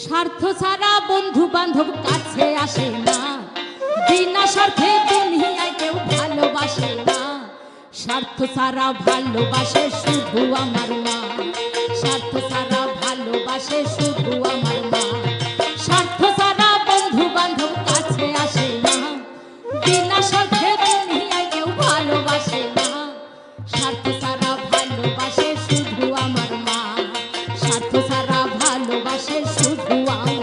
স্বার্থ ছাড়া বন্ধু বান্ধব কাছে আসে না, বিনা স্বার্থে দুনিয়ায় কেউ ভালোবাসে না। স্বার্থ ছাড়া ভালোবাসে শুধু আমার মা, স্বার্থ ছাড়া ভালোবাসে শুধু আমার মা। স্বার্থ ছাড়া বন্ধু বান্ধব কাছে আসে না, বিনা স্বার্থে দুনিয়ায় কেউ ভালোবাসে না। স্বার্থ ছাড়া ভালোবাসে শুধু আমার মা, স্বার্থ ছাড়া ভালোবাসে শুধু আমার